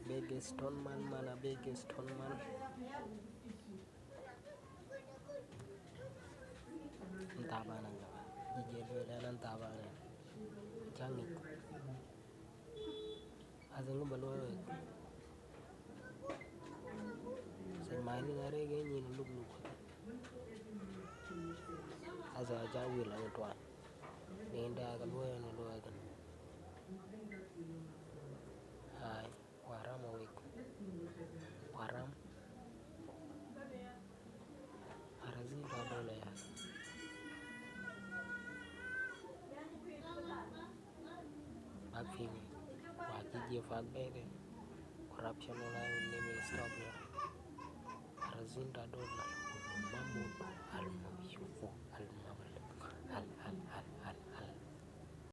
Begeston man mana Begeston man entah mana jijir dan entah mana jangan azan lu balu saya main ngare ge ni lu azan jawil la tuan ni nda ka lu na lu kan hai waram awik waram arazin ka dole ya Bakfini wakiji fagbede corruption wala neme stop ya arazinda dola